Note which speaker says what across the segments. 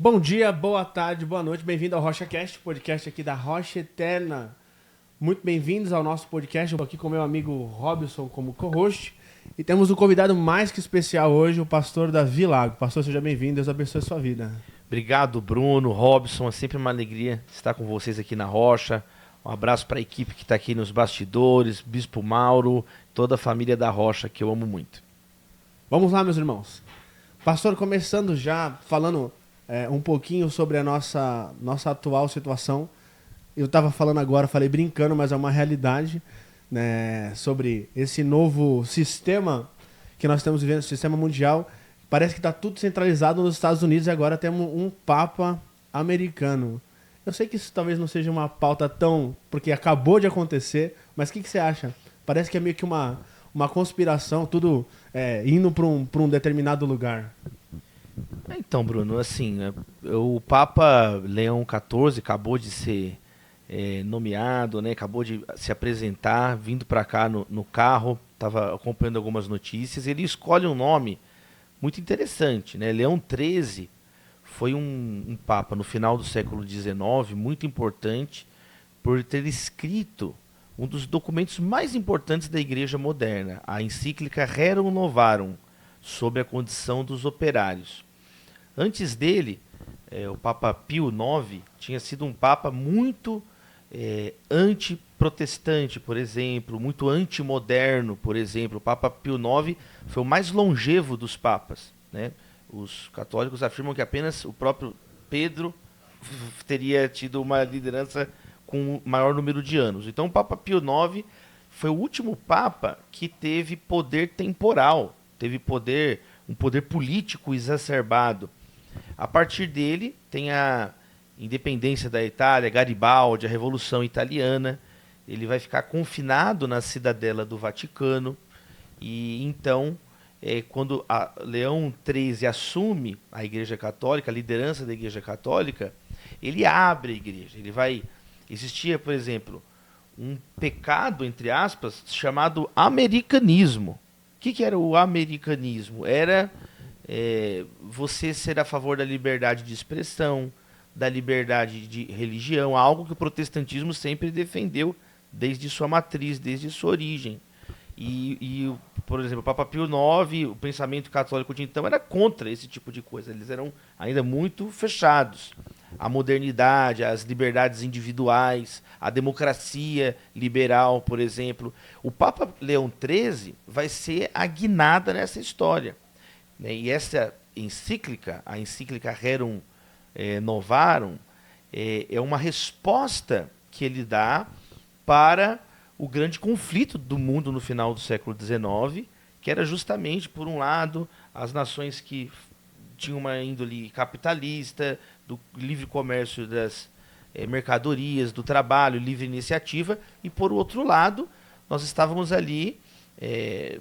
Speaker 1: Bom dia, boa tarde, boa noite, bem-vindo ao RochaCast, podcast aqui da Rocha Eterna. Muito bem-vindos ao nosso podcast, eu estou aqui com meu amigo Robson como co-host. E temos um convidado mais que especial hoje, o pastor Davi Lago. Pastor, seja bem-vindo, Deus abençoe a sua vida.
Speaker 2: Obrigado, Bruno, Robson, é sempre uma alegria estar com vocês aqui na Rocha. Um abraço para a equipe que está aqui nos bastidores, Bispo Mauro, toda a família da Rocha, que eu amo muito.
Speaker 1: Vamos lá, meus irmãos. Pastor, começando já falando um pouquinho sobre a nossa atual situação. Eu estava falando agora, falei brincando, mas é uma realidade, né, sobre esse novo sistema que nós estamos vivendo, o sistema mundial. Parece que está tudo centralizado nos Estados Unidos e agora temos um Papa americano. Eu sei que isso talvez não seja uma pauta tão... porque acabou de acontecer, mas o que você acha? Parece que é meio que uma conspiração, tudo indo para um determinado lugar.
Speaker 2: Então, Bruno, assim, o Papa Leão XIV acabou de ser nomeado, né? Acabou de se apresentar, vindo para cá no carro, estava acompanhando algumas notícias. Ele escolhe um nome muito interessante, né? Leão XIII foi um Papa no final do século XIX, muito importante, por ter escrito um dos documentos mais importantes da Igreja moderna, a encíclica Rerum Novarum, sobre a condição dos operários. Antes dele, o Papa Pio IX tinha sido um Papa muito antiprotestante, por exemplo, muito antimoderno, por exemplo. O Papa Pio IX foi o mais longevo dos papas, né? Os católicos afirmam que apenas o próprio Pedro teria tido uma liderança com maior número de anos. Então o Papa Pio IX foi o último Papa que teve poder temporal, teve um poder político exacerbado. A partir dele tem a independência da Itália, Garibaldi, a Revolução Italiana. Ele vai ficar confinado na cidadela do Vaticano e então quando Leão XIII assume a Igreja Católica, a liderança da Igreja Católica, ele abre a Igreja. Existia, por exemplo, um pecado, entre aspas, chamado americanismo. O que era o americanismo? Era você ser a favor da liberdade de expressão, da liberdade de religião, algo que o protestantismo sempre defendeu desde sua matriz, desde sua origem. Por exemplo, o Papa Pio IX, o pensamento católico de então era contra esse tipo de coisa. Eles eram ainda muito fechados. A modernidade, as liberdades individuais, a democracia liberal, por exemplo. O Papa Leão XIII vai ser a guinada nessa história. E essa encíclica, a encíclica Rerum Novarum, é uma resposta que ele dá para o grande conflito do mundo no final do século XIX, que era justamente, por um lado, as nações que tinham uma índole capitalista, do livre comércio das mercadorias, do trabalho, livre iniciativa, e por outro lado, nós estávamos ali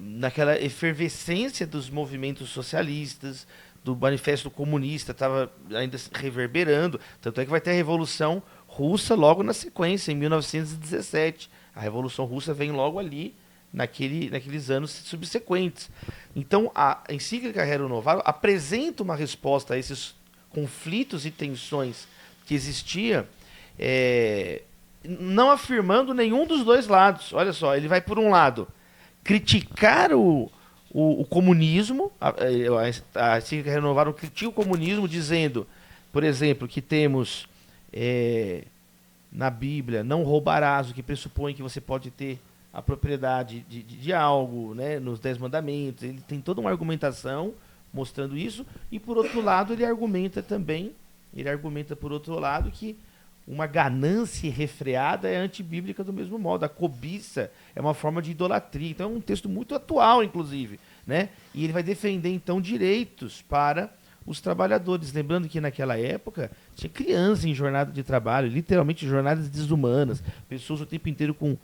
Speaker 2: naquela efervescência dos movimentos socialistas, do manifesto comunista, estava ainda reverberando, tanto é que vai ter a Revolução Russa logo na sequência, em 1917. A Revolução Russa vem logo ali, naqueles anos subsequentes. Então, a encíclica Rerum Novarum apresenta uma resposta a esses conflitos e tensões que existia, não afirmando nenhum dos dois lados. Olha só, ele vai, por um lado, criticar o comunismo, a encíclica Rerum Novarum critica o comunismo, dizendo, por exemplo, que temos na Bíblia, não roubarás, o que pressupõe que você pode ter a propriedade de algo, né, nos 10 mandamentos. Ele tem toda uma argumentação mostrando isso, e por outro lado ele argumenta por outro lado que uma ganância refreada é antibíblica do mesmo modo. A cobiça é uma forma de idolatria. Então é um texto muito atual, inclusive, né? E ele vai defender então direitos para os trabalhadores. Lembrando que naquela época tinha crianças em jornada de trabalho, literalmente jornadas desumanas, pessoas o tempo inteiro com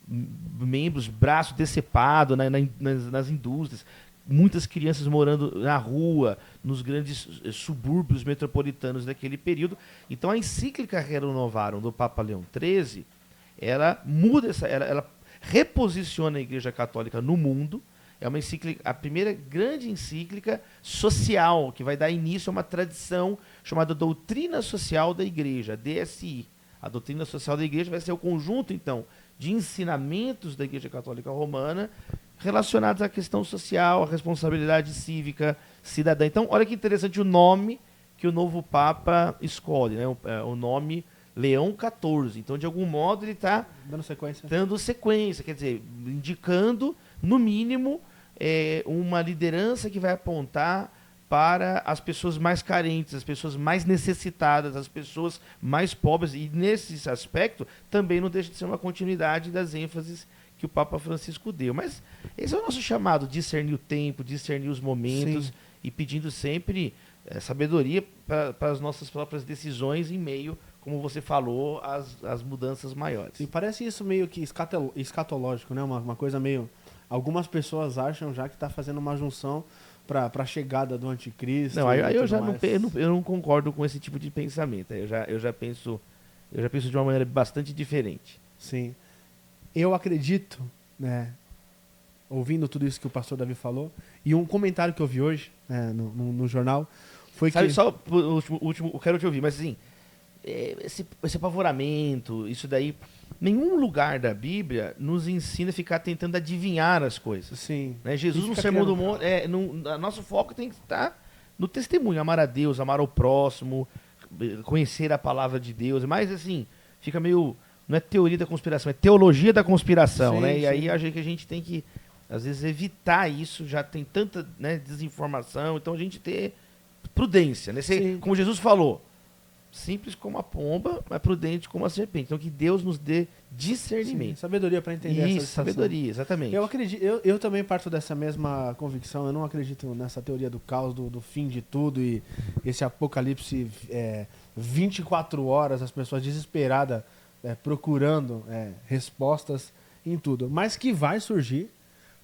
Speaker 2: membros, braço decepado nas indústrias, muitas crianças morando na rua, nos grandes subúrbios metropolitanos daquele período. Então a encíclica Rerum Novarum do Papa Leão XIII, ela muda ela reposiciona a Igreja Católica no mundo, é uma encíclica, a primeira grande encíclica social, que vai dar início a uma tradição chamada Doutrina Social da Igreja, a DSI. A Doutrina Social da Igreja vai ser o conjunto, então, de ensinamentos da Igreja Católica Romana relacionados à questão social, à responsabilidade cívica, cidadã. Então, olha que interessante o nome que o novo Papa escolhe, né? O nome Leão XIV. Então, de algum modo, ele está dando sequência, quer dizer, indicando, no mínimo, uma liderança que vai apontar para as pessoas mais carentes, as pessoas mais necessitadas, as pessoas mais pobres. E, nesse aspecto, também não deixa de ser uma continuidade das ênfases que o Papa Francisco deu. Mas esse é o nosso chamado, discernir o tempo, discernir os momentos. Sim. E pedindo sempre sabedoria para as nossas próprias decisões em meio, como você falou, às mudanças maiores.
Speaker 1: E parece isso meio que escatológico, né? Uma coisa meio... Algumas pessoas acham já que está fazendo uma junção para a chegada do anticristo.
Speaker 2: Não, aí eu já não concordo com esse tipo de pensamento. Eu já penso de uma maneira bastante diferente.
Speaker 1: Sim. Eu acredito, né, ouvindo tudo isso que o pastor Davi falou, e um comentário que eu vi hoje, né, no jornal, foi que...
Speaker 2: Só o último, eu quero te ouvir, mas assim, esse apavoramento, isso daí, nenhum lugar da Bíblia nos ensina a ficar tentando adivinhar as coisas.
Speaker 1: Sim.
Speaker 2: Né? Jesus, no Sermão do Monte, nosso foco tem que estar no testemunho, amar a Deus, amar ao próximo, conhecer a palavra de Deus, mas assim, fica meio... Não é teoria da conspiração, é teologia da conspiração, sim, né? Sim. E aí acho que a gente tem que, às vezes, evitar isso. Já tem tanta, né, desinformação, então a gente ter prudência, né? Como Jesus falou, simples como a pomba, mas prudente como a serpente. Então que Deus nos dê discernimento.
Speaker 1: Sim, sabedoria para entender essa situação.
Speaker 2: Sabedoria, exatamente.
Speaker 1: Eu também parto dessa mesma convicção. Eu não acredito nessa teoria do caos, do fim de tudo e esse apocalipse 24 horas, as pessoas desesperadas procurando respostas em tudo. Mas que vai surgir,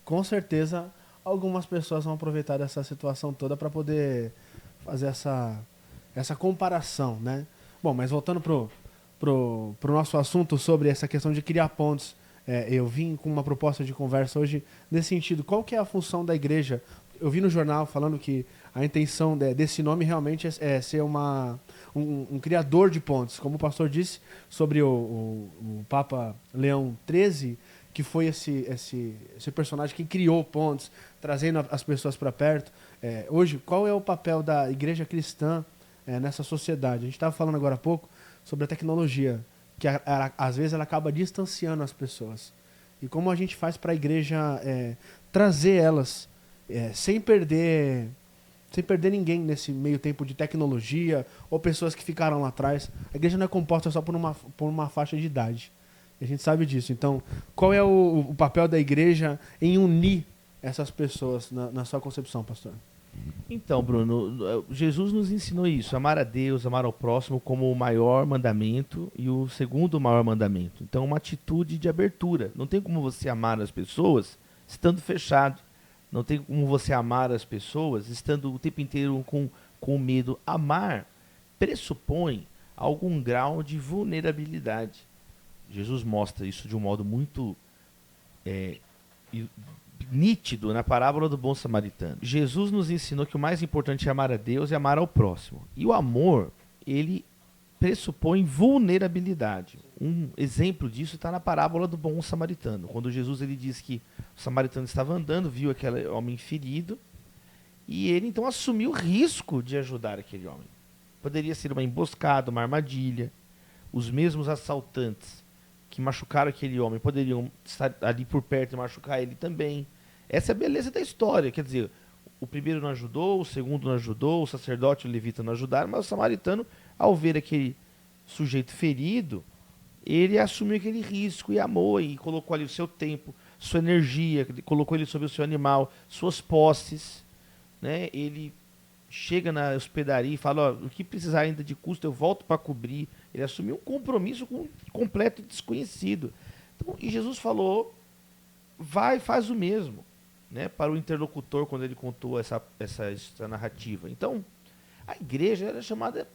Speaker 1: com certeza, algumas pessoas vão aproveitar dessa situação toda para poder fazer essa comparação, né? Bom, mas voltando pro nosso assunto sobre essa questão de criar pontes, eu vim com uma proposta de conversa hoje nesse sentido. Qual que é a função da igreja? Eu vi no jornal falando que a intenção desse nome realmente é ser um criador de pontes. Como o pastor disse sobre o Papa Leão XIII, que foi esse personagem que criou pontes, trazendo as pessoas para perto. Hoje, qual é o papel da igreja cristã nessa sociedade? A gente estava falando agora há pouco sobre a tecnologia, que às vezes ela acaba distanciando as pessoas. E como a gente faz para a igreja trazer elas sem perder ninguém nesse meio tempo de tecnologia ou pessoas que ficaram lá atrás. A igreja não é composta só por uma faixa de idade. E a gente sabe disso. Então, qual é o papel da igreja em unir essas pessoas na sua concepção, pastor?
Speaker 2: Então, Bruno, Jesus nos ensinou isso, amar a Deus, amar ao próximo como o maior mandamento e o segundo maior mandamento. Então, uma atitude de abertura. Não tem como você amar as pessoas estando fechado. Não tem como você amar as pessoas estando o tempo inteiro com medo. Amar pressupõe algum grau de vulnerabilidade. Jesus mostra isso de um modo muito nítido na parábola do bom samaritano. Jesus nos ensinou que o mais importante é amar a Deus e amar ao próximo. E o amor, ele pressupõe vulnerabilidade. Um exemplo disso está na parábola do bom samaritano. Quando Jesus ele diz que o samaritano estava andando, viu aquele homem ferido, e ele então assumiu o risco de ajudar aquele homem. Poderia ser uma emboscada, uma armadilha. Os mesmos assaltantes que machucaram aquele homem poderiam estar ali por perto e machucar ele também. Essa é a beleza da história. Quer dizer, o primeiro não ajudou, o segundo não ajudou, o sacerdote e o levita não ajudaram, mas o samaritano, ao ver aquele sujeito ferido, ele assumiu aquele risco e amou e colocou ali o seu tempo, sua energia, colocou ele sobre o seu animal, suas posses, né? Ele chega na hospedaria e fala, o que precisar ainda de custo eu volto para cobrir. Ele assumiu um compromisso com um completo desconhecido. Então, e Jesus falou, vai, faz o mesmo, né? Para o interlocutor quando ele contou essa narrativa. Então, a igreja era chamada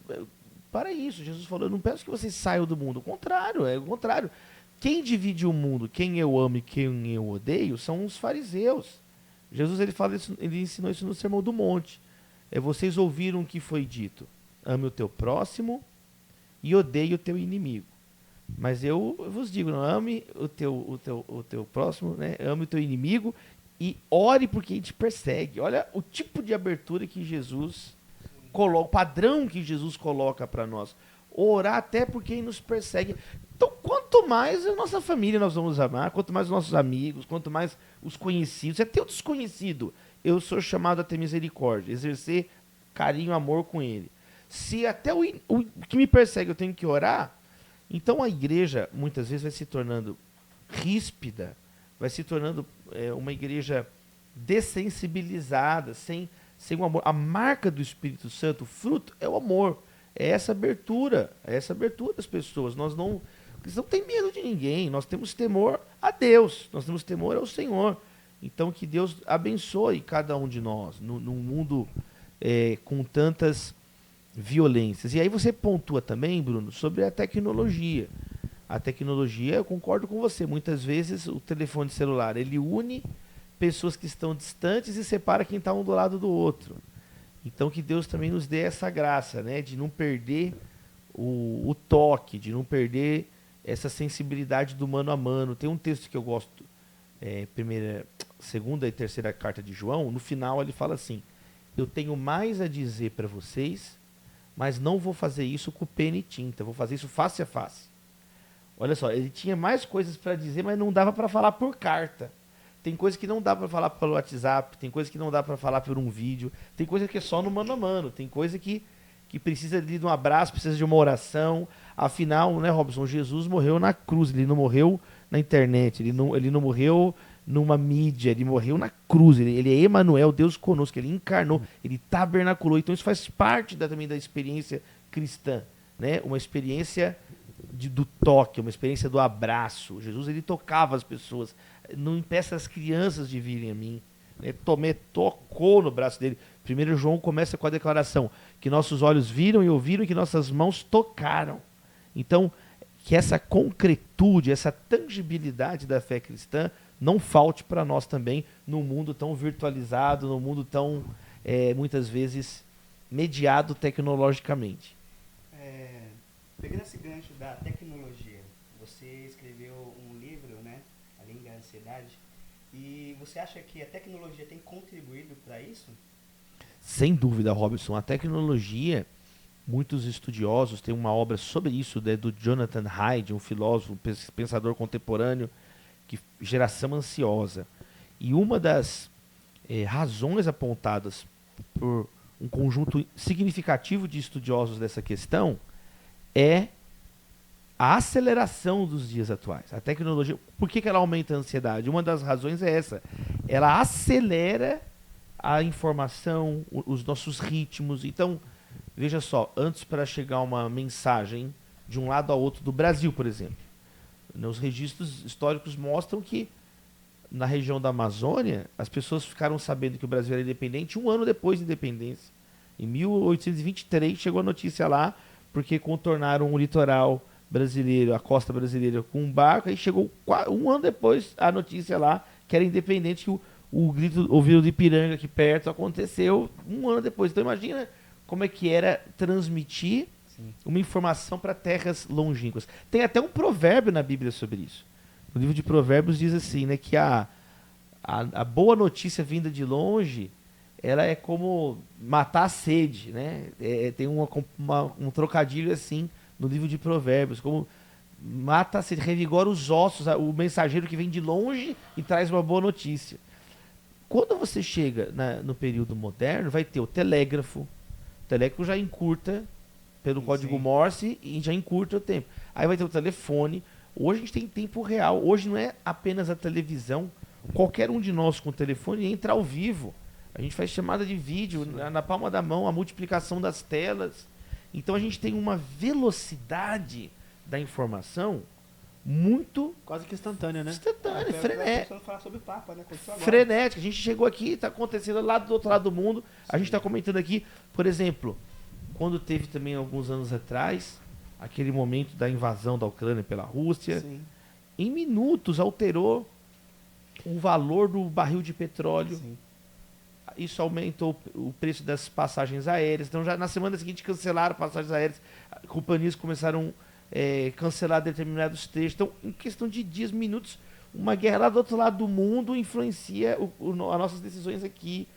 Speaker 2: para isso. Jesus falou, eu não peço que vocês saiam do mundo. O contrário, é o contrário. Quem divide o mundo, quem eu amo e quem eu odeio, são os fariseus. Jesus ele ensinou isso no Sermão do Monte. Vocês ouviram o que foi dito: ame o teu próximo e odeie o teu inimigo. Mas eu vos digo, não, ame o teu próximo, né? Ame o teu inimigo e ore por quem te persegue. Olha o tipo de abertura que Jesus coloca, o padrão que Jesus coloca para nós. Orar até por quem nos persegue. Então, quanto mais a nossa família nós vamos amar, quanto mais os nossos amigos, quanto mais os conhecidos, até o desconhecido, eu sou chamado a ter misericórdia, exercer carinho, amor com ele. Se até o que me persegue eu tenho que orar, então a igreja muitas vezes vai se tornando ríspida, vai se tornando uma igreja dessensibilizada, sem o amor. A marca do Espírito Santo, o fruto, é o amor. É essa abertura das pessoas. Nós não tem medo de ninguém, nós temos temor a Deus, nós temos temor ao Senhor. Então que Deus abençoe cada um de nós, num mundo com tantas violências. E aí você pontua também, Bruno, sobre a tecnologia. A tecnologia, eu concordo com você, muitas vezes o telefone celular, ele une pessoas que estão distantes e separa quem está um do lado do outro. Então que Deus também nos dê essa graça, né, de não perder o toque, de não perder essa sensibilidade do mano a mano. Tem um texto que eu gosto, segunda e terceira carta de João, no final ele fala assim: eu tenho mais a dizer para vocês, mas não vou fazer isso com pena e tinta, vou fazer isso face a face. Olha só, ele tinha mais coisas para dizer, mas não dava para falar por carta. Tem coisa que não dá para falar pelo WhatsApp, tem coisa que não dá para falar por um vídeo, tem coisa que é só no mano a mano, tem coisa que precisa de um abraço, precisa de uma oração. Afinal, né, Robson, Jesus morreu na cruz, ele não morreu na internet, ele não morreu numa mídia, ele morreu na cruz, ele é Emanuel, Deus conosco, ele encarnou, ele tabernaculou. Então isso faz parte também da experiência cristã, né? Uma experiência do toque, uma experiência do abraço. Jesus, ele tocava as pessoas. Não impeça as crianças de virem a mim. Tomé tocou no braço dele. 1 João começa com a declaração que nossos olhos viram e ouviram e que nossas mãos tocaram. Então, que essa concretude, essa tangibilidade da fé cristã não falte para nós também num mundo tão virtualizado, num mundo tão, muitas vezes, mediado tecnologicamente.
Speaker 3: Pegando esse gancho da tecnologia, você escreveu um livro, né, A Língua da Ansiedade, e você acha que a tecnologia tem contribuído para isso?
Speaker 2: Sem dúvida, Robson. A tecnologia, muitos estudiosos têm uma obra sobre isso, do Jonathan Haidt, um filósofo, pensador contemporâneo, geração ansiosa. E uma das razões apontadas por um conjunto significativo de estudiosos dessa questão é a aceleração dos dias atuais. A tecnologia, por que ela aumenta a ansiedade? Uma das razões é essa. Ela acelera a informação, os nossos ritmos. Então, veja só, antes para chegar uma mensagem de um lado ao outro do Brasil, por exemplo, os registros históricos mostram que na região da Amazônia, as pessoas ficaram sabendo que o Brasil era independente um ano depois da independência. Em 1823 chegou a notícia lá, porque contornaram o litoral brasileiro, a costa brasileira, com um barco, aí chegou um ano depois a notícia lá que era independente, que o grito ouvido de Ipiranga aqui perto aconteceu um ano depois. Então imagina como é que era transmitir uma informação para terras longínquas. Tem até um provérbio na Bíblia sobre isso. No livro de Provérbios diz assim, né, que a boa notícia vinda de longe, ela é como matar a sede, né? Tem um trocadilho assim no livro de Provérbios, como mata a sede, revigora os ossos, o mensageiro que vem de longe e traz uma boa notícia. Quando você chega no período moderno, vai ter o telégrafo. O telégrafo já encurta pelo código Morse e já encurta o tempo. Aí vai ter o telefone. Hoje a gente tem tempo real. Hoje não é apenas a televisão. Qualquer um de nós com o telefone entra ao vivo. A gente faz chamada de vídeo na palma da mão, a multiplicação das telas. Então a gente tem uma velocidade da informação muito...
Speaker 1: Quase que instantânea, né?
Speaker 2: Instantânea, frenética.
Speaker 3: Falar sobre o Papa, né?
Speaker 2: Frenética. A gente chegou aqui, está acontecendo lá do outro lado do mundo. A gente está comentando aqui, por exemplo, quando teve também alguns anos atrás, aquele momento da invasão da Ucrânia pela Rússia. Sim. Em minutos alterou o valor do barril de petróleo.
Speaker 1: Sim.
Speaker 2: Isso aumentou o preço das passagens aéreas. Então, já na semana seguinte, cancelaram passagens aéreas. Companhias começaram a cancelar determinados trechos. Então, em questão de dias, minutos, uma guerra lá do outro lado do mundo influencia as nossas decisões aqui.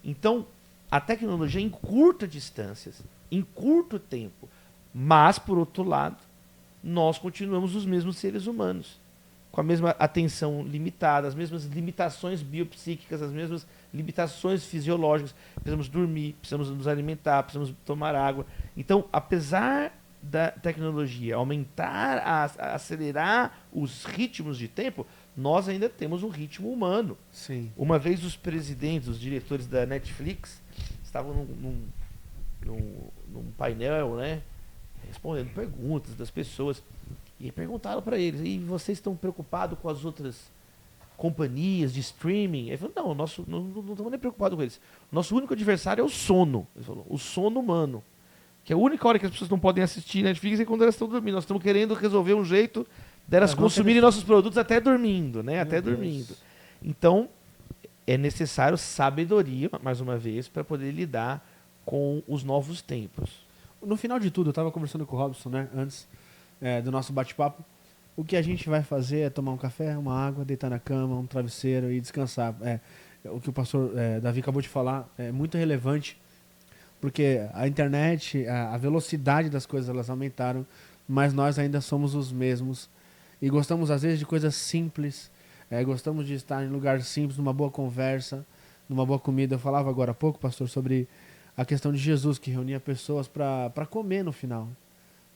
Speaker 2: Então, a tecnologia encurta distâncias, em curto tempo. Mas, por outro lado, nós continuamos os mesmos seres humanos, com a mesma atenção limitada, as mesmas limitações biopsíquicas, as mesmas limitações fisiológicas. Precisamos dormir, precisamos nos alimentar, precisamos tomar água. Então, apesar da tecnologia aumentar, acelerar os ritmos de tempo, nós ainda temos um ritmo humano.
Speaker 1: Sim.
Speaker 2: Uma vez os presidentes, os diretores da Netflix estavam num painel, né, respondendo perguntas das pessoas, e perguntaram para eles: e vocês estão preocupados com as outras companhias de streaming? Ele falou: não, não estamos nem preocupados com eles. Nosso único adversário é o sono. Ele falou: o sono humano. Que é a única hora que as pessoas não podem assistir Netflix é quando elas estão dormindo. Nós estamos querendo resolver um jeito delas consumirem nossos produtos até dormindo, né? Até dormindo. Então, é necessário sabedoria, mais uma vez, para poder lidar com os novos tempos.
Speaker 1: No final de tudo, eu estava conversando com o Robson, né, antes do nosso bate-papo. O que a gente vai fazer é tomar um café, uma água, deitar na cama, um travesseiro e descansar. O que o pastor Davi acabou de falar é muito relevante, porque a internet, a velocidade das coisas, elas aumentaram, mas nós ainda somos os mesmos. E gostamos, às vezes, de coisas simples. Gostamos de estar em lugar simples, numa boa conversa, numa boa comida. Eu falava agora há pouco, pastor, sobre a questão de Jesus, que reunia pessoas para comer no final,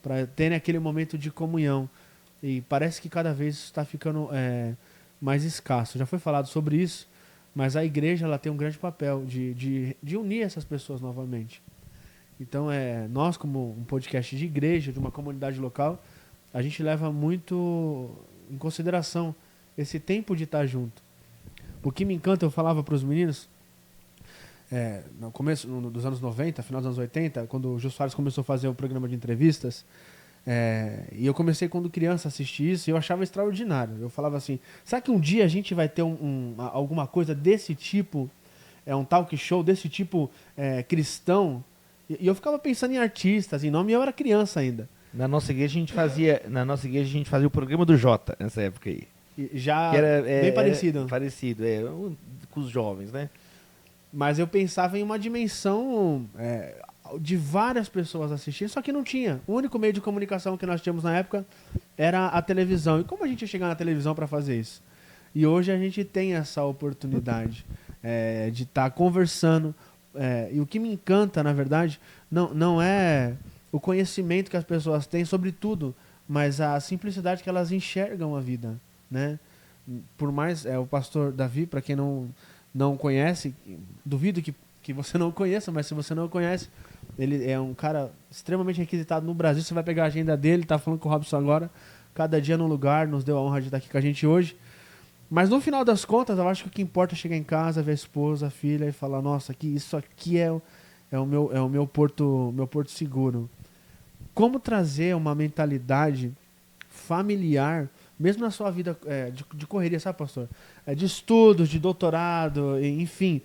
Speaker 1: para terem aquele momento de comunhão. E parece que cada vez está ficando mais escasso. Já foi falado sobre isso, mas a igreja ela tem um grande papel de unir essas pessoas novamente. Então, nós, como um podcast de igreja, de uma comunidade local, a gente leva muito em consideração esse tempo de estar junto. O que me encanta, eu falava para os meninos, no começo dos anos 90, final dos anos 80, quando o Jô Soares começou a fazer o programa de entrevistas, e eu comecei quando criança a assistir isso, e eu achava extraordinário. Eu falava assim: será que um dia a gente vai ter alguma coisa desse tipo, um talk show desse tipo cristão? E eu ficava pensando em artistas, em nome, e eu era criança ainda.
Speaker 2: Na nossa igreja a gente fazia o programa do Jota nessa época aí.
Speaker 1: Já
Speaker 2: que era,
Speaker 1: bem parecido.
Speaker 2: Parecido, com os jovens, né?
Speaker 1: Mas eu pensava em uma dimensão de várias pessoas assistindo, só que não tinha. O único meio de comunicação que nós tínhamos na época era a televisão. E como a gente ia chegar na televisão para fazer isso? E hoje a gente tem essa oportunidade de estar conversando. E o que me encanta, na verdade, não é o conhecimento que as pessoas têm sobre tudo, mas a simplicidade que elas enxergam a vida, né? Por mais o pastor Davi, para quem não conhece, duvido que você não conheça, mas se você não conhece, ele é um cara extremamente requisitado no Brasil. Você vai pegar a agenda dele, tá falando com o Robson agora, cada dia num lugar, nos deu a honra de estar aqui com a gente hoje. Mas no final das contas, eu acho que o que importa é chegar em casa, ver a esposa, a filha e falar: nossa, isso aqui é o meu porto seguro. Como trazer uma mentalidade familiar, mesmo na sua vida de correria, sabe, pastor? De estudos, de doutorado, enfim,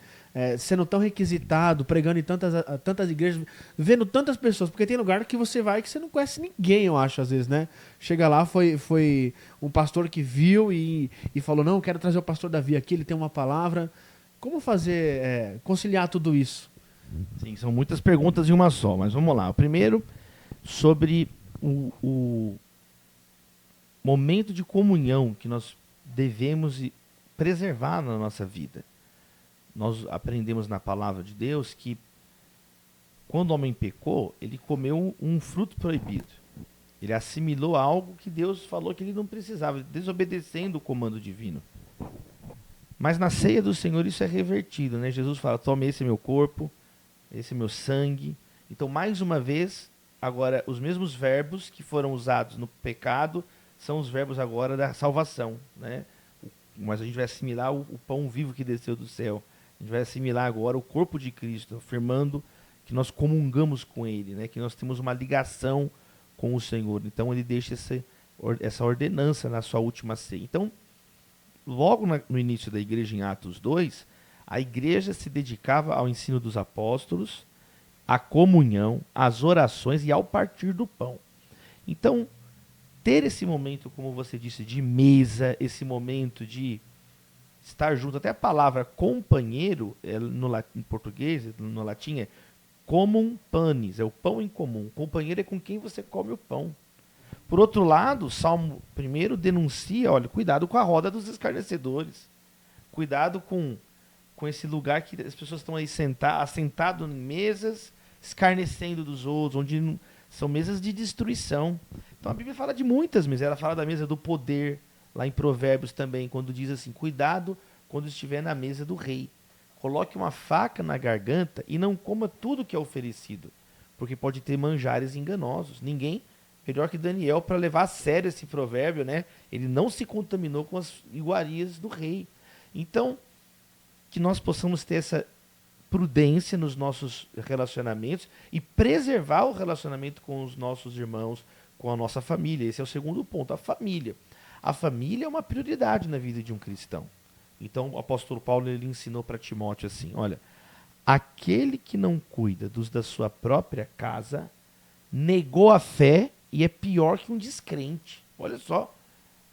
Speaker 1: sendo tão requisitado, pregando em tantas igrejas, vendo tantas pessoas, porque tem lugar que você vai que você não conhece ninguém, eu acho, às vezes, né? Chega lá, foi um pastor que viu e falou: não, eu quero trazer o pastor Davi aqui, ele tem uma palavra. Como fazer, conciliar tudo isso?
Speaker 2: Sim, são muitas perguntas em uma só, mas vamos lá. O primeiro, sobre o momento de comunhão que nós devemos preservar na nossa vida. Nós aprendemos na palavra de Deus que quando o homem pecou, ele comeu um fruto proibido. Ele assimilou algo que Deus falou que ele não precisava, desobedecendo o comando divino. Mas na ceia do Senhor isso é revertido, né? Jesus fala: tome, esse é meu corpo, esse é meu sangue. Então, mais uma vez, agora os mesmos verbos que foram usados no pecado são os verbos agora da salvação, né? Mas a gente vai assimilar o pão vivo que desceu do céu. A gente vai assimilar agora o corpo de Cristo, afirmando que nós comungamos com Ele, né? Que nós temos uma ligação com o Senhor. Então, Ele deixa essa ordenança na sua última ceia. Então, logo no início da igreja, em Atos 2, a igreja se dedicava ao ensino dos apóstolos, à comunhão, às orações e ao partir do pão. Então, ter esse momento, como você disse, de mesa, esse momento de estar junto, até a palavra companheiro, em português, no latim, é comum panis, é o pão em comum. Companheiro é com quem você come o pão. Por outro lado, o Salmo 1 denuncia, olha, cuidado com a roda dos escarnecedores. Cuidado com esse lugar que as pessoas estão aí assentadas em mesas, escarnecendo dos outros, onde são mesas de destruição. Então a Bíblia fala de muitas mesas. Ela fala da mesa do poder, lá em Provérbios também, quando diz assim, cuidado quando estiver na mesa do rei. Coloque uma faca na garganta e não coma tudo que é oferecido, porque pode ter manjares enganosos. Ninguém melhor que Daniel para levar a sério esse provérbio, né? Ele não se contaminou com as iguarias do rei. Então, que nós possamos ter essa prudência nos nossos relacionamentos e preservar o relacionamento com os nossos irmãos, com a nossa família. Esse é o segundo ponto, a família. A família é uma prioridade na vida de um cristão. Então, o apóstolo Paulo ele ensinou para Timóteo assim, olha, aquele que não cuida dos da sua própria casa, negou a fé e é pior que um descrente. Olha só,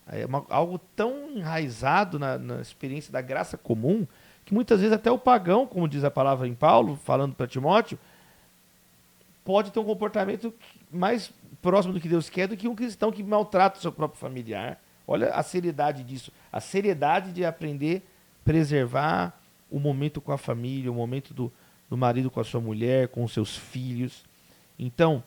Speaker 2: é algo tão enraizado na experiência da graça comum, que muitas vezes até o pagão, como diz a palavra em Paulo, falando para Timóteo, pode ter um comportamento mais próximo do que Deus quer do que um cristão que maltrata o seu próprio familiar. Olha a seriedade disso, a seriedade de aprender a preservar o momento com a família, o momento do marido com a sua mulher, com os seus filhos. Então,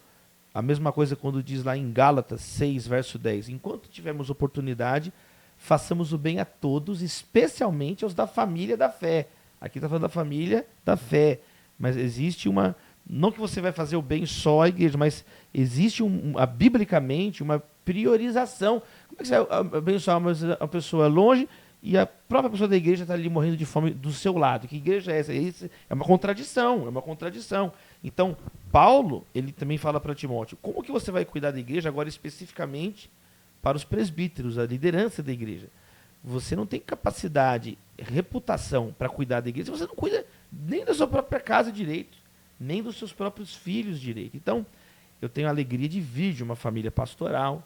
Speaker 2: a mesma coisa quando diz lá em Gálatas 6, verso 10, enquanto tivermos oportunidade, façamos o bem a todos, especialmente aos da família da fé. Aqui está falando da família da fé, mas existe uma... Não que você vai fazer o bem só à igreja, mas existe biblicamente uma priorização. Como é que você vai abençoar uma pessoa longe e a própria pessoa da igreja está ali morrendo de fome do seu lado? Que igreja é essa? Isso é uma contradição, Então, Paulo, ele também fala para Timóteo, como que você vai cuidar da igreja agora especificamente para os presbíteros, a liderança da igreja? Você não tem capacidade, reputação para cuidar da igreja, você não cuida nem da sua própria casa direito, nem dos seus próprios filhos direito. Então, eu tenho a alegria de vir de uma família pastoral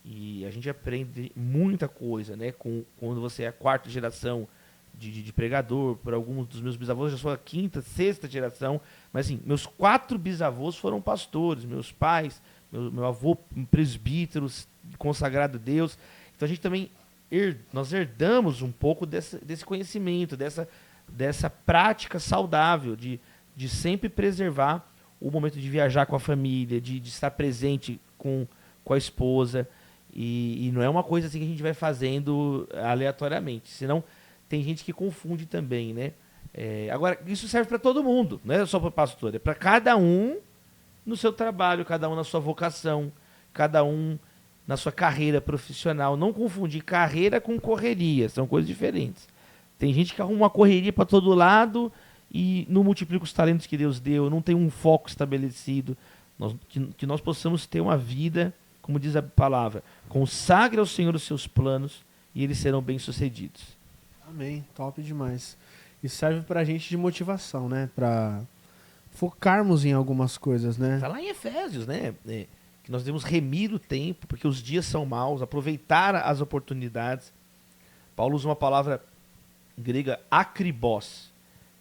Speaker 2: e a gente aprende muita coisa, né? Quando você é a quarta geração de pregador, por alguns dos meus bisavôs, já sou a quinta, sexta geração, mas assim, meus 4 bisavôs foram pastores, meus pais, meu avô presbítero, consagrado a Deus. Então a gente também, nós herdamos um pouco desse conhecimento, dessa prática saudável de sempre preservar o momento de viajar com a família, de estar presente com a esposa, e não é uma coisa assim que a gente vai fazendo aleatoriamente, senão tem gente que confunde também, né? Agora, isso serve para todo mundo, não é só para o pastor, é para cada um no seu trabalho, cada um na sua vocação, cada um na sua carreira profissional. Não confundir carreira com correria, são coisas diferentes. Tem gente que arruma uma correria para todo lado e não multiplica os talentos que Deus deu, não tem um foco estabelecido. Que nós possamos ter uma vida, como diz a palavra, consagre ao Senhor os seus planos e eles serão bem-sucedidos.
Speaker 1: Amém, top demais. E serve pra gente de motivação, né? Pra focarmos em algumas coisas, né?
Speaker 2: Está lá em Efésios, né? Que nós devemos remir o tempo, porque os dias são maus, aproveitar as oportunidades. Paulo usa uma palavra grega, akribos,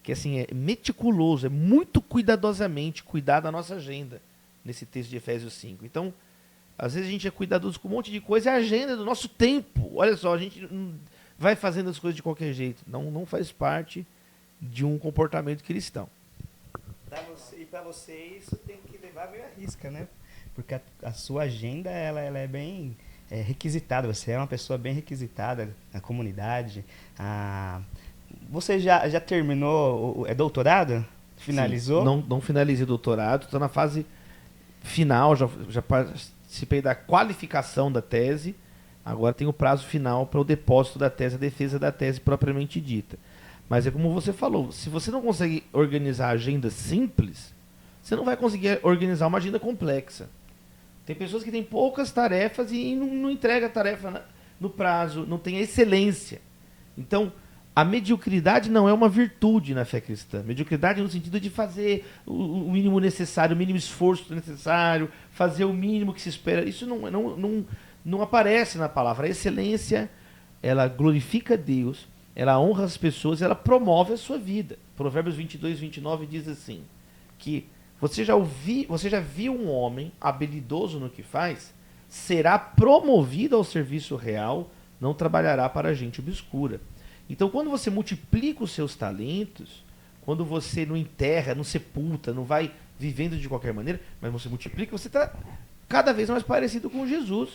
Speaker 2: que assim, é meticuloso, é muito cuidadosamente cuidar da nossa agenda, nesse texto de Efésios 5. Então, às vezes a gente é cuidadoso com um monte de coisa, é a agenda do nosso tempo. Olha só, a gente não vai fazendo as coisas de qualquer jeito. Não faz parte de um comportamento cristão.
Speaker 3: E para você isso tem que levar meio à risca, né? Porque a sua agenda ela é bem requisitada. Você é uma pessoa bem requisitada na comunidade. Você já terminou doutorado? Finalizou?
Speaker 2: Sim, não finalizei o doutorado, estou na fase final, já participei da qualificação da tese, agora tem o prazo final para o depósito da tese, a defesa da tese propriamente dita. Mas é como você falou, se você não consegue organizar a agenda simples, você não vai conseguir organizar uma agenda complexa. Tem pessoas que têm poucas tarefas e não entrega a tarefa no prazo, não tem a excelência. Então, a mediocridade não é uma virtude na fé cristã. Mediocridade no sentido de fazer o mínimo necessário, o mínimo esforço necessário, fazer o mínimo que se espera. Isso não aparece na palavra. A excelência, ela glorifica Deus, ela honra as pessoas, ela promove a sua vida. Provérbios 22, 29 diz assim, que você já viu um homem habilidoso no que faz, será promovido ao serviço real, não trabalhará para gente obscura. Então, quando você multiplica os seus talentos, quando você não enterra, não sepulta, não vai vivendo de qualquer maneira, mas você multiplica, você está cada vez mais parecido com Jesus.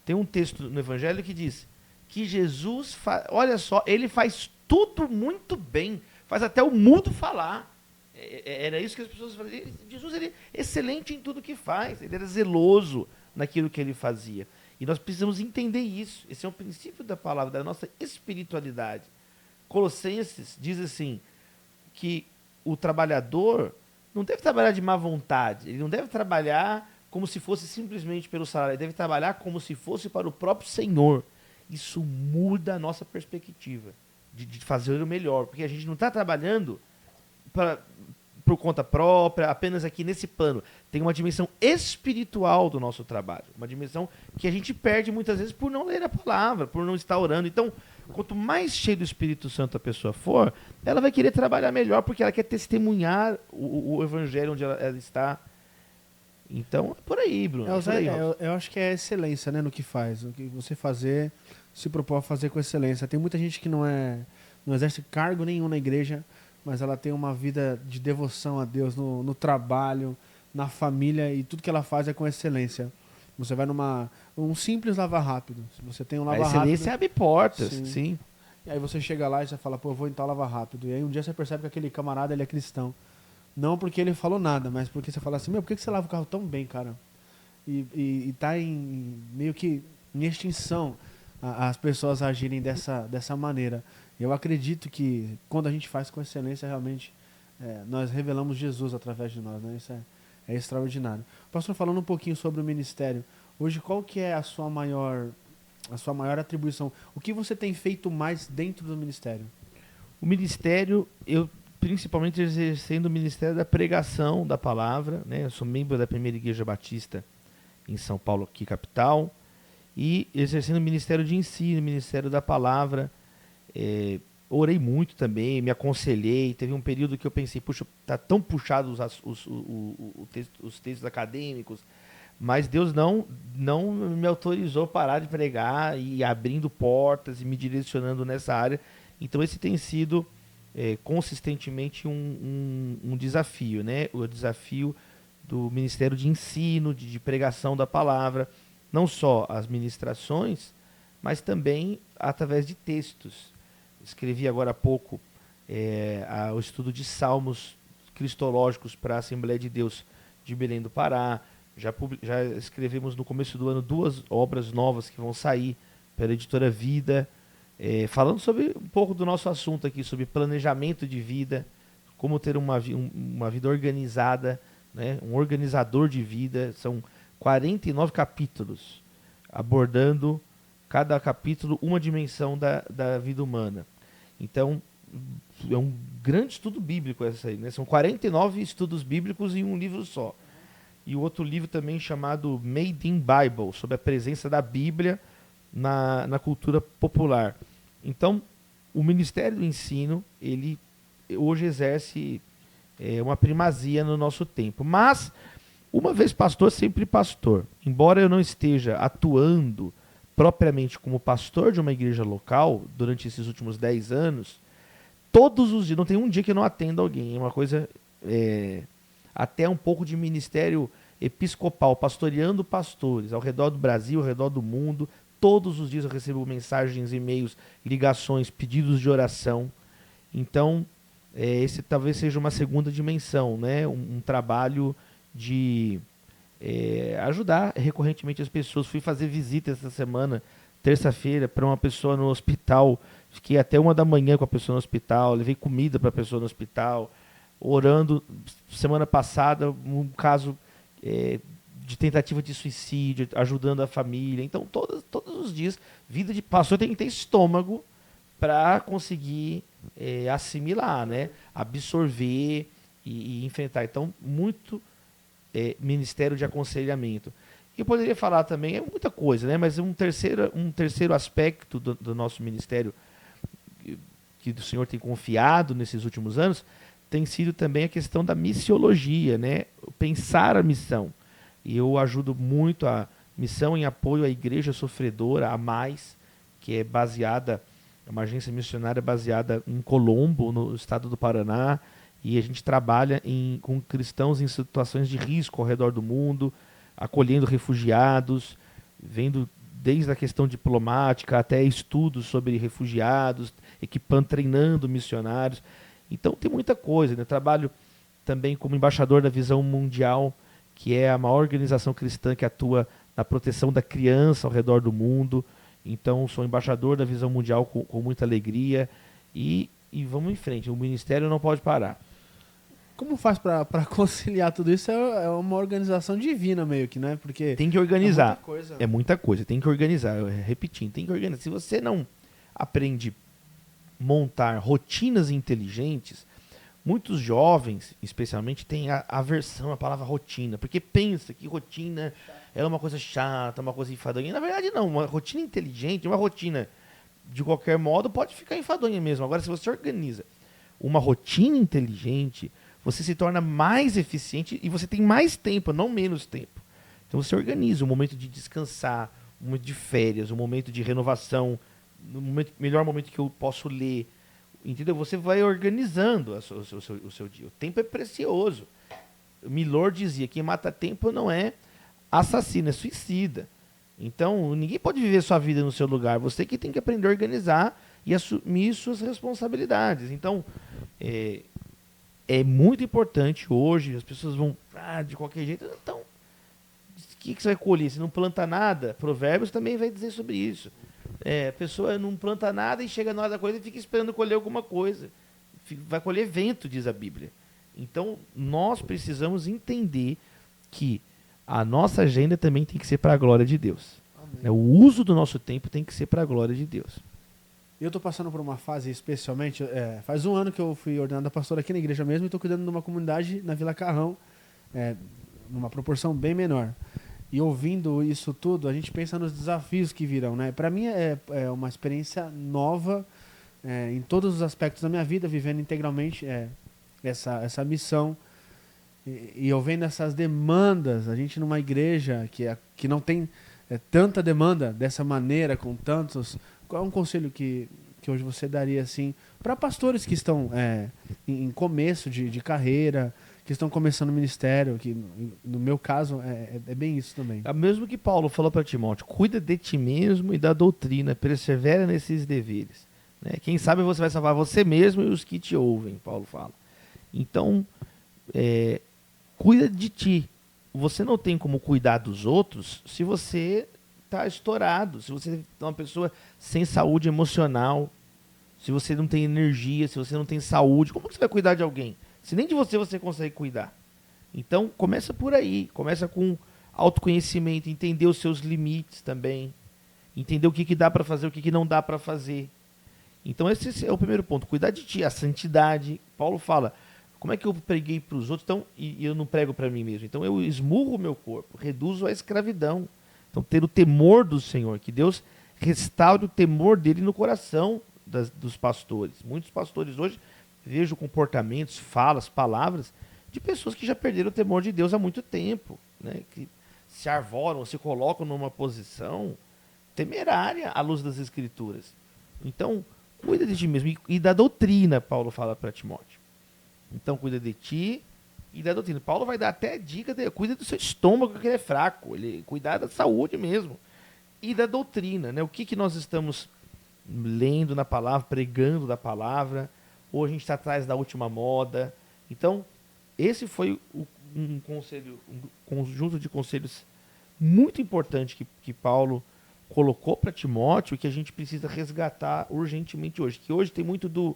Speaker 2: Tem um texto no Evangelho que diz que Jesus, olha só, ele faz tudo muito bem, faz até o mudo falar. Era isso que as pessoas faziam. Jesus, ele é excelente em tudo que faz, ele era zeloso naquilo que ele fazia. E nós precisamos entender isso. Esse é um princípio da palavra, da nossa espiritualidade. Colossenses diz assim, que o trabalhador não deve trabalhar de má vontade, ele não deve trabalhar como se fosse simplesmente pelo salário, ele deve trabalhar como se fosse para o próprio Senhor. Isso muda a nossa perspectiva de fazer o melhor, porque a gente não está trabalhando por conta própria, apenas aqui nesse plano. Tem uma dimensão espiritual do nosso trabalho, uma dimensão que a gente perde muitas vezes por não ler a palavra, por não estar orando. Então, quanto mais cheio do Espírito Santo a pessoa for, ela vai querer trabalhar melhor, porque ela quer testemunhar o evangelho onde ela está. Então, é por aí, Bruno.
Speaker 1: Eu acho que é excelência, né, no que faz. O que você fazer, se propõe a fazer com excelência. Tem muita gente que não exerce cargo nenhum na igreja, mas ela tem uma vida de devoção a Deus no trabalho, na família, e tudo que ela faz é com excelência. Você vai um simples lavar rápido. Se você tem um lavar rápido...
Speaker 2: A excelência abre portas, sim.
Speaker 1: E aí você chega lá e você fala, pô, eu vou então lavar rápido. E aí um dia você percebe que aquele camarada, ele é cristão. Não porque ele falou nada, mas porque você fala assim, por que você lava o carro tão bem, cara? E tá meio que em extinção as pessoas agirem dessa maneira. Eu acredito que quando a gente faz com excelência, realmente, nós revelamos Jesus através de nós, né? Isso é extraordinário. Pastor, falando um pouquinho sobre o ministério, hoje qual que é a sua maior atribuição? O que você tem feito mais dentro do ministério?
Speaker 2: O ministério, eu principalmente exercendo o ministério da pregação da palavra, né? Eu sou membro da Primeira Igreja Batista em São Paulo, aqui capital, e exercendo o ministério de ensino, o ministério da palavra. Orei muito também, me aconselhei. Teve um período que eu pensei, puxa, tá tão puxado os textos acadêmicos, mas Deus não me autorizou a parar de pregar e abrindo portas e me direcionando nessa área. Então esse tem sido consistentemente um desafio, né? O desafio do ministério de ensino, de pregação da palavra, não só as ministrações, mas também através de textos. Escrevi agora há pouco o estudo de salmos cristológicos para a Assembleia de Deus de Belém do Pará. Já escrevemos no começo do ano 2 obras novas que vão sair pela editora Vida, falando sobre um pouco do nosso assunto aqui, sobre planejamento de vida, como ter uma vida organizada, né? Um organizador de vida. São 49 capítulos, abordando cada capítulo uma dimensão da vida humana. Então, é um grande estudo bíblico essa aí, né? São 49 estudos bíblicos em um livro só. E o outro livro também chamado Made in Bible, sobre a presença da Bíblia na cultura popular. Então, o Ministério do Ensino, ele hoje exerce uma primazia no nosso tempo. Mas, uma vez pastor, sempre pastor. Embora eu não esteja atuando propriamente como pastor de uma igreja local durante esses últimos 10 anos, todos os dias, não tem um dia que eu não atendo alguém. É uma coisa, até um pouco de ministério episcopal, pastoreando pastores ao redor do Brasil, ao redor do mundo. Todos os dias eu recebo mensagens, e-mails, ligações, pedidos de oração. Então, esse talvez seja uma segunda dimensão, né? Um trabalho de ajudar recorrentemente as pessoas. Fui fazer visita essa semana, terça-feira, para uma pessoa no hospital. Fiquei até 1 da manhã com a pessoa no hospital, levei comida para a pessoa no hospital, orando. Semana passada, um caso de tentativa de suicídio, ajudando a família. Então, todos os dias, vida de pastor tem que ter estômago para conseguir assimilar, né? Absorver e enfrentar. Então, muito ministério de aconselhamento. E eu poderia falar também, é muita coisa, né? Mas um terceiro aspecto do nosso ministério que o Senhor tem confiado nesses últimos anos tem sido também a questão da missiologia, né? Pensar a missão. E eu ajudo muito a missão em apoio à Igreja Sofredora, a Mais, que é baseada, é uma agência missionária baseada em Colombo, no estado do Paraná, e a gente trabalha com cristãos em situações de risco ao redor do mundo, acolhendo refugiados, vendo desde a questão diplomática até estudos sobre refugiados, treinando missionários. Então tem muita coisa, né? Eu trabalho também como embaixador da Visão Mundial, que é a maior organização cristã que atua na proteção da criança ao redor do mundo. Então sou embaixador da Visão Mundial com muita alegria e vamos em frente. O ministério não pode parar.
Speaker 1: Como faz para conciliar tudo isso? É uma organização divina meio que, né? Porque
Speaker 2: tem que organizar.
Speaker 1: É muita coisa.
Speaker 2: É muita coisa, tem que organizar. Repetindo, tem que organizar. Se você não aprende montar rotinas inteligentes, muitos jovens, especialmente, têm aversão à palavra rotina, porque pensa que rotina é uma coisa chata, uma coisa enfadonha. Na verdade, não. Uma rotina inteligente, uma rotina, de qualquer modo, pode ficar enfadonha mesmo. Agora, se você organiza uma rotina inteligente, você se torna mais eficiente e você tem mais tempo, não menos tempo. Então você organiza um momento de descansar, um momento de férias, um momento de renovação, melhor momento que eu posso ler. Entendeu? Você vai organizando o seu dia. O tempo é precioso. Milor dizia que quem mata tempo não é assassino, é suicida. Então, ninguém pode viver sua vida no seu lugar. Você que tem que aprender a organizar e assumir suas responsabilidades. Então, é muito importante hoje, as pessoas vão de qualquer jeito. Então, o que você vai colher? Se não planta nada, Provérbios também vai dizer sobre isso. A pessoa não planta nada e chega na hora da coisa e fica esperando colher alguma coisa. Vai colher vento, diz a Bíblia. Então, nós precisamos entender que a nossa agenda também tem que ser para a glória de Deus. Amém. O uso do nosso tempo tem que ser para a glória de Deus.
Speaker 1: Eu estou passando por uma fase, especialmente, faz um ano que eu fui ordenado pastor aqui na igreja mesmo e estou cuidando de uma comunidade na Vila Carrão, numa proporção bem menor. E ouvindo isso tudo, a gente pensa nos desafios que virão, né? Para mim é uma experiência nova em todos os aspectos da minha vida, vivendo integralmente essa missão. E eu vendo essas demandas, a gente numa igreja que não tem tanta demanda dessa maneira, com tantos... Qual é um conselho que hoje você daria assim para pastores que estão em começo de carreira, que estão começando o ministério, que no meu caso é bem isso também.
Speaker 2: É mesmo que Paulo falou para Timóteo, cuida de ti mesmo e da doutrina, persevera nesses deveres. Né? Quem sabe você vai salvar você mesmo e os que te ouvem, Paulo fala. Então, cuida de ti. Você não tem como cuidar dos outros se você está estourado, se você é uma pessoa sem saúde emocional, se você não tem energia, se você não tem saúde, como que você vai cuidar de alguém? Se nem de você consegue cuidar. Então, começa por aí. Começa com autoconhecimento, entender os seus limites também. Entender o que dá para fazer, o que não dá para fazer. Então, esse é o primeiro ponto. Cuidar de ti, a santidade. Paulo fala, como é que eu preguei para os outros então, e eu não prego para mim mesmo? Então, eu esmurro o meu corpo, reduzo a escravidão. Então, ter o temor do Senhor, que Deus restaure o temor dele no coração dos pastores. Muitos pastores hoje vejo comportamentos, falas, palavras de pessoas que já perderam o temor de Deus há muito tempo, né? Que se arvoram, se colocam numa posição temerária à luz das Escrituras. Então, cuida de ti mesmo e da doutrina, Paulo fala para Timóteo. Então, cuida de ti e da doutrina. Paulo vai dar até dica, cuida do seu estômago, que ele é fraco, cuidar da saúde mesmo. E da doutrina, né? O que nós estamos lendo na palavra, pregando da palavra, ou a gente está atrás da última moda. Então, esse foi um conjunto de conselhos muito importante que Paulo colocou para Timóteo e que a gente precisa resgatar urgentemente hoje. Que hoje tem muito do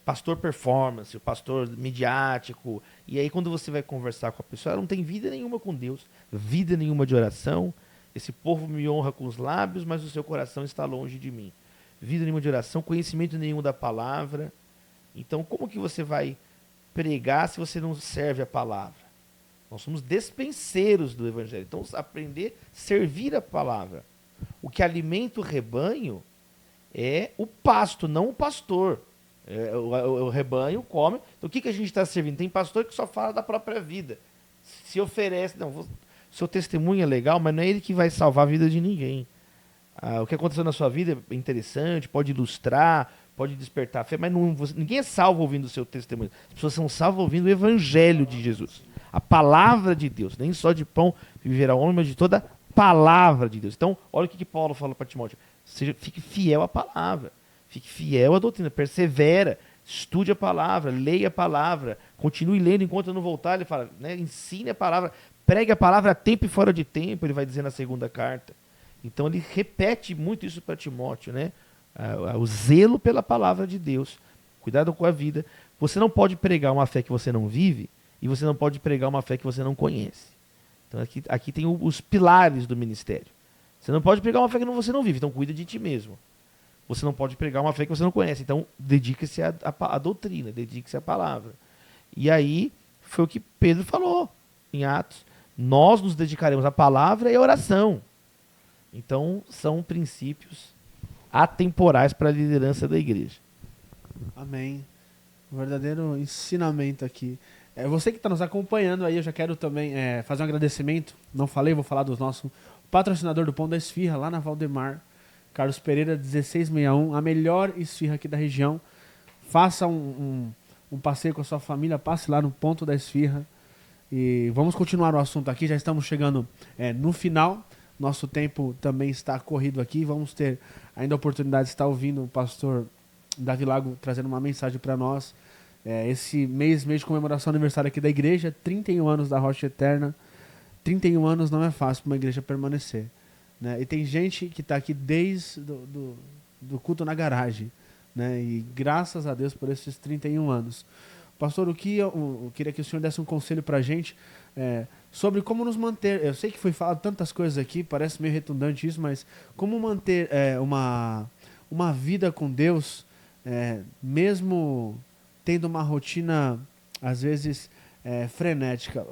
Speaker 2: pastor performance, o pastor midiático, e aí quando você vai conversar com a pessoa, ela não tem vida nenhuma com Deus, vida nenhuma de oração. Esse povo me honra com os lábios, mas o seu coração está longe de mim. vida nenhuma de oração, conhecimento nenhum da palavra. Então, como que você vai pregar se você não serve a palavra? Nós somos despenseiros do evangelho. Então, aprender a servir a palavra. O que alimenta o rebanho é o pasto, não o pastor. O rebanho come. Então, o que a gente está servindo? Tem pastor que só fala da própria vida. Se oferece... Não, seu testemunho é legal, mas não é ele que vai salvar a vida de ninguém. O que aconteceu na sua vida é interessante, pode ilustrar, pode despertar a fé, mas ninguém é salvo ouvindo o seu testemunho. As pessoas são salvas ouvindo o evangelho de Jesus. A palavra de Deus. Nem só de pão viverá o homem, mas de toda a palavra de Deus. Então, olha o que Paulo fala para Timóteo. Fique fiel à palavra. Fique fiel à doutrina. Persevera. Estude a palavra. Leia a palavra. Continue lendo enquanto eu não voltar. Ele fala, né, ensine a palavra. Pregue a palavra a tempo e fora de tempo. Ele vai dizer na segunda carta. Então, ele repete muito isso para Timóteo, né? O zelo pela palavra de Deus. Cuidado com a vida. Você não pode pregar uma fé que você não vive e você não pode pregar uma fé que você não conhece. Então aqui tem os pilares do ministério. Você não pode pregar uma fé que você não vive, então cuida de ti mesmo. Você não pode pregar uma fé que você não conhece, então dedique-se à doutrina, dedique-se à palavra. E aí foi o que Pedro falou em Atos. Nós nos dedicaremos à palavra e à oração. Então são princípios atemporais para a liderança da igreja.
Speaker 1: Amém. Um verdadeiro ensinamento aqui. Você que está nos acompanhando aí, eu já quero também fazer um agradecimento. Não falei, vou falar do nosso patrocinador do Pão da Esfirra, lá na Valdemar, Carlos Pereira, 1661, a melhor esfirra aqui da região. Faça um passeio com a sua família, passe lá no Ponto da Esfirra. E vamos continuar o assunto aqui, já estamos chegando no final. Nosso tempo também está corrido aqui. Vamos ter ainda a oportunidade de estar ouvindo o pastor Davi Lago trazendo uma mensagem para nós. Esse mês de comemoração do aniversário aqui da igreja, 31 anos da Rocha Eterna. 31 anos não é fácil para uma igreja permanecer, né? E tem gente que está aqui desde do culto na garagem, né? E graças a Deus por esses 31 anos. Pastor, eu queria que o senhor desse um conselho para a gente sobre como nos manter. Eu sei que foi falado tantas coisas aqui, parece meio redundante isso, mas como manter uma vida com Deus, mesmo tendo uma rotina, às vezes, frenética.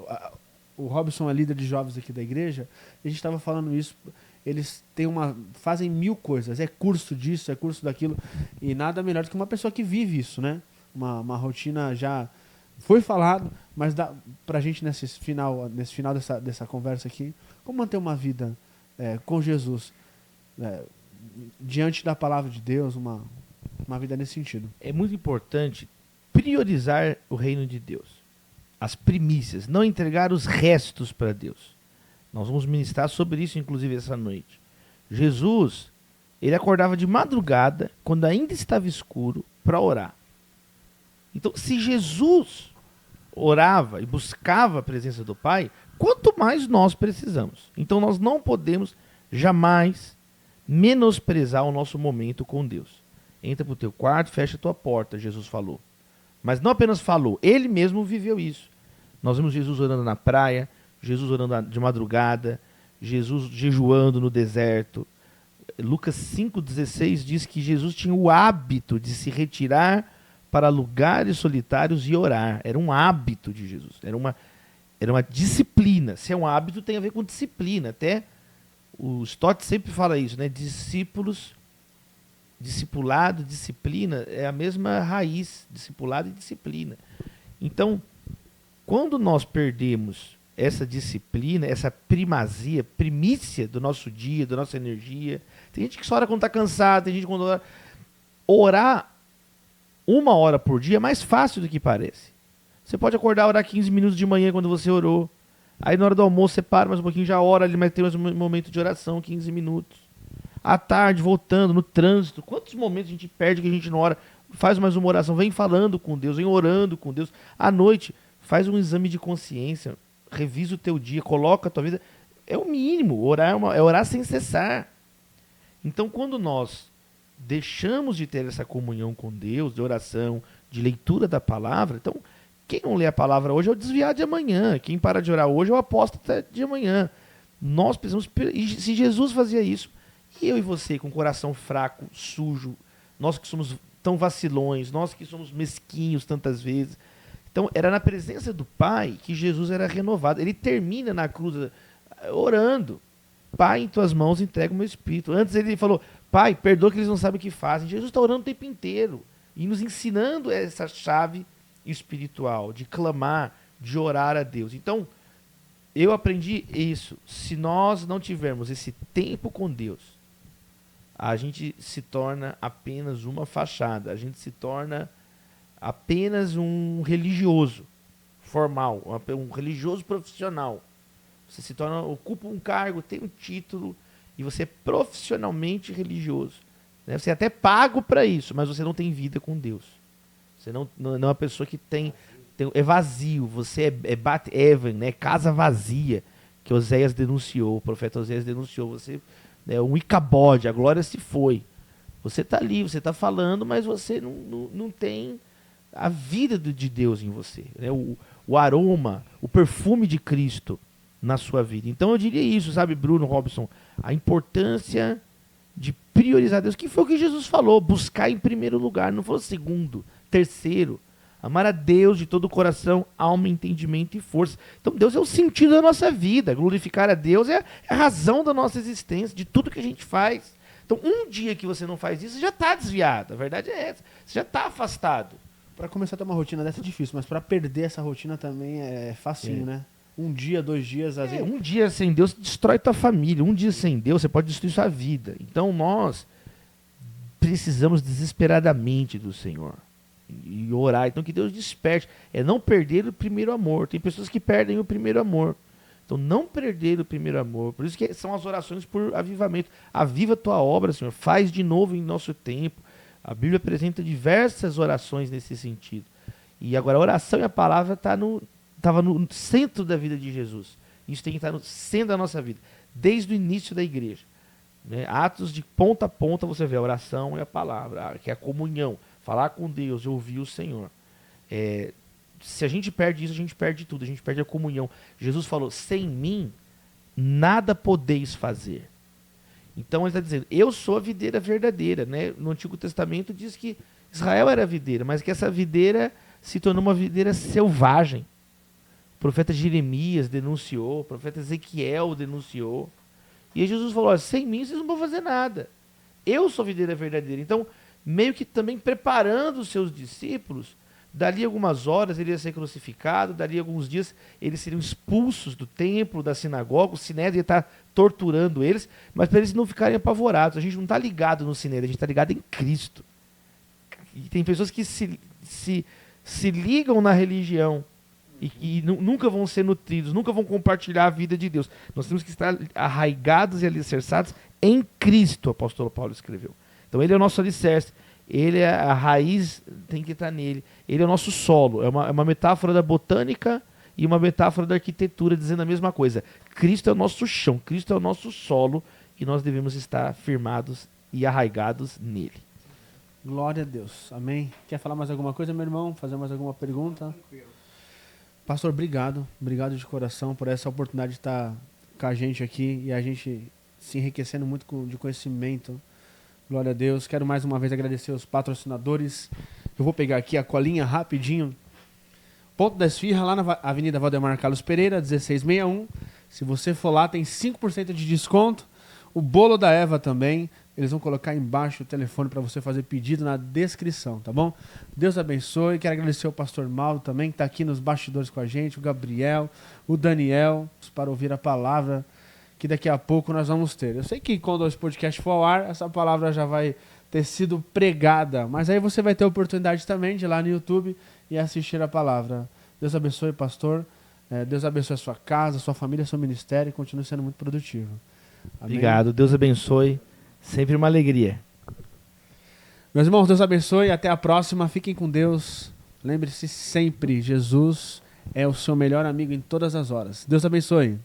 Speaker 1: O Robson é líder de jovens aqui da igreja, a gente estava falando isso, eles fazem 1000 coisas, é curso disso, é curso daquilo, e nada melhor do que uma pessoa que vive isso, né? Uma rotina já foi falado, mas dá pra gente nesse final dessa conversa aqui, como manter uma vida com Jesus, diante da palavra de Deus, uma vida nesse sentido.
Speaker 2: É muito importante priorizar o reino de Deus, as primícias, não entregar os restos para Deus. Nós vamos ministrar sobre isso, inclusive, essa noite. Jesus, ele acordava de madrugada, quando ainda estava escuro, para orar. Então, se Jesus orava e buscava a presença do Pai, quanto mais nós precisamos. Então, nós não podemos jamais menosprezar o nosso momento com Deus. Entra para o teu quarto, fecha a tua porta, Jesus falou. Mas não apenas falou, ele mesmo viveu isso. Nós vimos Jesus orando na praia, Jesus orando de madrugada, Jesus jejuando no deserto. Lucas 5,16 diz que Jesus tinha o hábito de se retirar para lugares solitários e orar. Era um hábito de Jesus, era uma disciplina. Se é um hábito, tem a ver com disciplina. Até o Stott sempre fala isso, né? Discipulado, disciplina, é a mesma raiz, discipulado e disciplina. Então, quando nós perdemos essa disciplina, essa primícia do nosso dia, da nossa energia, tem gente que só ora quando está cansado, tem gente que quando ora. Orar 1 hora por dia é mais fácil do que parece. Você pode acordar, orar 15 minutos de manhã quando você orou. Aí na hora do almoço você para mais um pouquinho, já ora ali, mas tem mais um momento de oração, 15 minutos. À tarde, voltando, no trânsito. Quantos momentos a gente perde que a gente não ora? Faz mais uma oração, vem falando com Deus, vem orando com Deus. À noite, faz um exame de consciência, revisa o teu dia, coloca a tua vida. É o mínimo, orar é orar sem cessar. Então, quando nós deixamos de ter essa comunhão com Deus, de oração, de leitura da palavra, então, quem não lê a palavra hoje é o desviado de amanhã. Quem para de orar hoje é o apóstata de amanhã. Nós precisamos... E se Jesus fazia isso, E eu e você, com o coração fraco, sujo, nós que somos tão vacilões, nós que somos mesquinhos tantas vezes. Então, era na presença do Pai que Jesus era renovado. Ele termina na cruz orando. Pai, em tuas mãos entrega o meu espírito. Antes ele falou, Pai, perdoa que eles não sabem o que fazem. Jesus está orando o tempo inteiro e nos ensinando essa chave espiritual de clamar, de orar a Deus. Então, eu aprendi isso. Se nós não tivermos esse tempo com Deus, a gente se torna apenas uma fachada. A gente se torna apenas um religioso formal, um religioso profissional. Você se torna, ocupa um cargo, tem um título e você é profissionalmente religioso. Né? Você é até pago para isso, mas você não tem vida com Deus. Você não é uma pessoa que é vazio. Você é bat even, né? Casa vazia, que Oséias denunciou, o profeta Oséias denunciou. Você é um Icabode, a glória se foi. Você está ali, você está falando, mas você não tem a vida de Deus em você. Né? O aroma, o perfume de Cristo na sua vida. Então eu diria isso, sabe, Bruno, Robson? A importância de priorizar Deus, que foi o que Jesus falou, buscar em primeiro lugar, não falou segundo, terceiro. Amar a Deus de todo o coração, alma, entendimento e força. Então Deus é o sentido da nossa vida. Glorificar a Deus é a razão da nossa existência, de tudo que a gente faz. Então um dia que você não faz isso, você já está desviado. A verdade é essa. Você já está afastado.
Speaker 1: Para começar a ter uma rotina dessa é difícil, mas para perder essa rotina também é facinho, né? Um dia, 2 dias, às vezes...
Speaker 2: Um dia sem Deus destrói tua família. Um dia sem Deus você pode destruir sua vida. Então nós precisamos desesperadamente do Senhor. E orar. Então que Deus desperte. É não perder o primeiro amor. Tem pessoas que perdem o primeiro amor. Então não perder o primeiro amor. Por isso que são as orações por avivamento. Aviva a tua obra, Senhor. Faz de novo em nosso tempo. A Bíblia apresenta diversas orações nesse sentido. E agora a oração e a palavra estava no centro da vida de Jesus. Isso tem que estar no centro da nossa vida. Desde o início da igreja. Né? Atos de ponta a ponta você vê a oração e a palavra. Que é a comunhão. Falar com Deus, ouvir o Senhor. Se a gente perde isso, a gente perde tudo. A gente perde a comunhão. Jesus falou, sem mim, nada podeis fazer. Então ele está dizendo, eu sou a videira verdadeira. Né? No Antigo Testamento diz que Israel era a videira, mas que essa videira se tornou uma videira selvagem. O profeta Jeremias denunciou, o profeta Ezequiel denunciou. E aí Jesus falou, sem mim vocês não vão fazer nada. Eu sou a videira verdadeira. Então, meio que também preparando os seus discípulos, dali algumas horas ele ia ser crucificado, dali alguns dias eles seriam expulsos do templo, da sinagoga, o Sinédrio ia estar torturando eles, mas para eles não ficarem apavorados. A gente não está ligado no Sinédrio, a gente está ligado em Cristo. E tem pessoas que se ligam na religião e nunca vão ser nutridos, nunca vão compartilhar a vida de Deus. Nós temos que estar arraigados e alicerçados em Cristo, o apóstolo Paulo escreveu. Então ele é o nosso alicerce, ele é a raiz, tem que estar nele. Ele é o nosso solo, é uma metáfora da botânica e uma metáfora da arquitetura, dizendo a mesma coisa. Cristo é o nosso chão, Cristo é o nosso solo e nós devemos estar firmados e arraigados nele.
Speaker 1: Glória a Deus, amém. Quer falar mais alguma coisa, meu irmão? Fazer mais alguma pergunta? Pastor, obrigado de coração por essa oportunidade de estar com a gente aqui e a gente se enriquecendo muito de conhecimento. Glória a Deus. Quero mais uma vez agradecer aos patrocinadores. Eu vou pegar aqui a colinha rapidinho. Ponto da Esfirra, lá na Avenida Valdemar Carlos Pereira, 1661. Se você for lá, tem 5% de desconto. O bolo da Eva também. Eles vão colocar embaixo o telefone para você fazer pedido na descrição, tá bom? Deus abençoe. Quero agradecer ao pastor Mauro também, que está aqui nos bastidores com a gente, o Gabriel, o Daniel, para ouvir a palavra que daqui a pouco nós vamos ter. Eu sei que quando esse podcast for ao ar, essa palavra já vai ter sido pregada, mas aí você vai ter a oportunidade também de ir lá no YouTube e assistir a palavra. Deus abençoe, pastor. Deus abençoe a sua casa, a sua família, seu ministério e continue sendo muito produtivo. Amém?
Speaker 2: Obrigado. Deus abençoe. Sempre uma alegria.
Speaker 1: Meus irmãos, Deus abençoe. Até a próxima. Fiquem com Deus. Lembre-se sempre, Jesus é o seu melhor amigo em todas as horas. Deus abençoe.